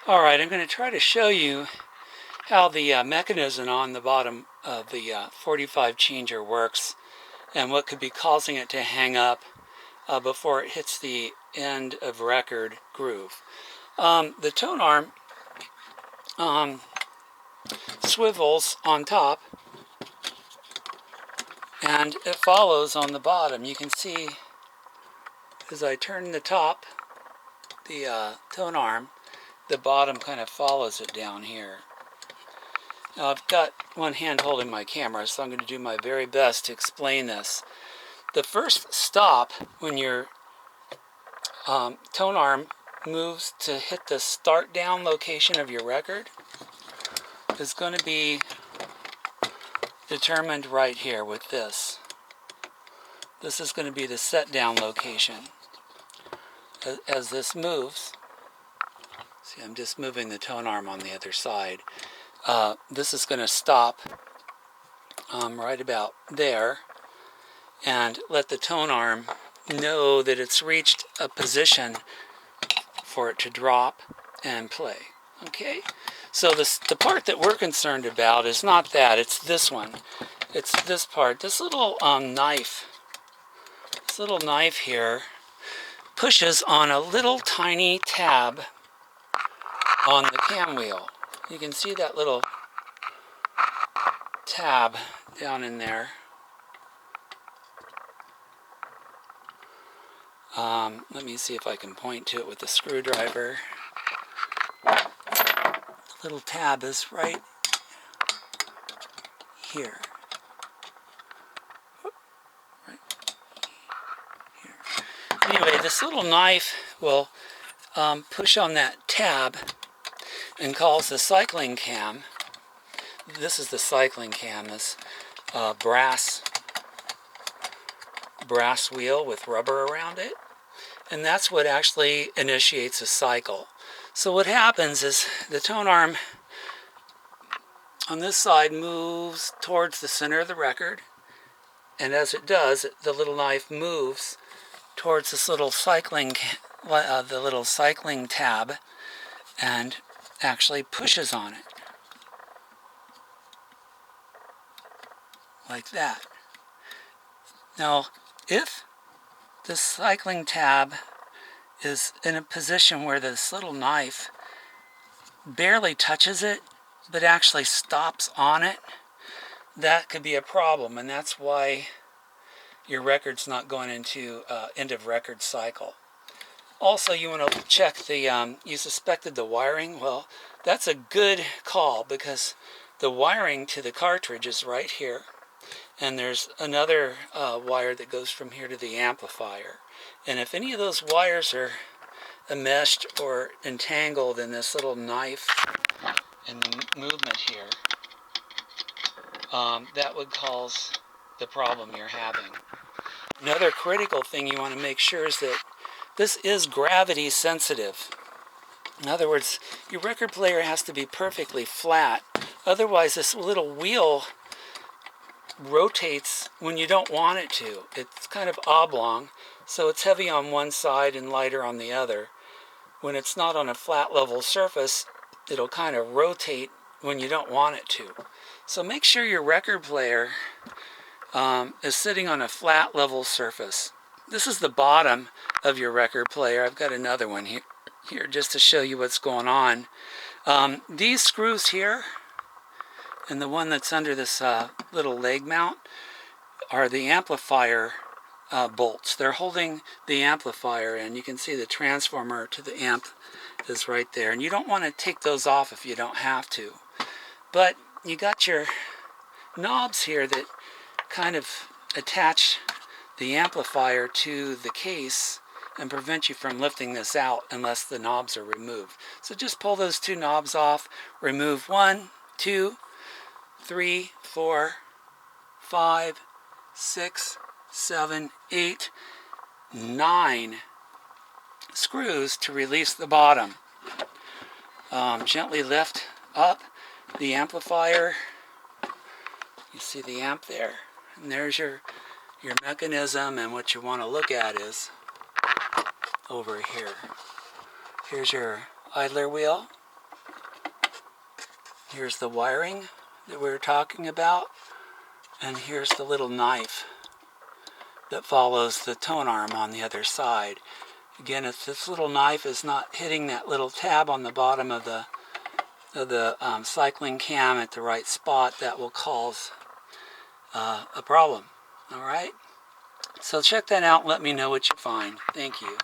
Alright, I'm going to try to show you how the mechanism on the bottom of the 45 changer works and what could be causing it to hang up before it hits the end of record groove. The tone arm swivels on top and it follows on the bottom. You can see as I turn the top, the tone arm, the bottom kind of follows it down here. Now I've got one hand holding my camera, so I'm going to do my very best to explain this. The first stop when your tone arm moves to hit the start down location of your record is going to be determined right here with this. This is going to be the set down location. As this moves, see, I'm just moving the tone arm on the other side. This is going to stop right about there and let the tone arm know that it's reached a position for it to drop and play. Okay? So the part that we're concerned about is not that, it's this one. It's this part. This little knife. This little knife here pushes on a little tiny tab on the cam wheel. You can see that little tab down in there. Let me see if I can point to it with a screwdriver. The little tab is right here. Right here. Anyway, this little knife will push on that tab and calls the cycling cam. This is the cycling cam, this brass wheel with rubber around it, and that's what actually initiates a cycle. So what happens is the tone arm on this side moves towards the center of the record, and as it does, the little knife moves towards this little cycling tab and actually pushes on it like that. Now, if the cycling tab is in a position where this little knife barely touches it but actually stops on it, that could be a problem, and that's why your record's not going into end of record cycle. Also, you want to check the, you suspected the wiring. Well, that's a good call because the wiring to the cartridge is right here. And there's another wire that goes from here to the amplifier. And if any of those wires are enmeshed or entangled in this little knife in the movement here, that would cause the problem you're having. Another critical thing you want to make sure is that this is gravity sensitive. In other words, your record player has to be perfectly flat. Otherwise, this little wheel rotates when you don't want it to. It's kind of oblong, so it's heavy on one side and lighter on the other. When it's not on a flat level surface, it'll kind of rotate when you don't want it to. So make sure your record player is sitting on a flat level surface. This is the bottom of your record player. I've got another one here just to show you what's going on. These screws here and the one that's under this little leg mount are the amplifier bolts. They're holding the amplifier in. You can see the transformer to the amp is right there. And you don't want to take those off if you don't have to. But you got your knobs here that kind of attach the amplifier to the case and prevent you from lifting this out unless the knobs are removed. So just pull those two knobs off, remove 1, 2, 3, 4, 5, 6, 7, 8, 9 screws to release the bottom. Gently lift up the amplifier. You see the amp there, and there's your mechanism, and what you want to look at is over here. Here's your idler wheel. Here's the wiring that we were talking about, and here's the little knife that follows the tone arm on the other side. Again, if this little knife is not hitting that little tab on the bottom of the cycling cam at the right spot, that will cause a problem. All right? So check that out and let me know what you find. Thank you.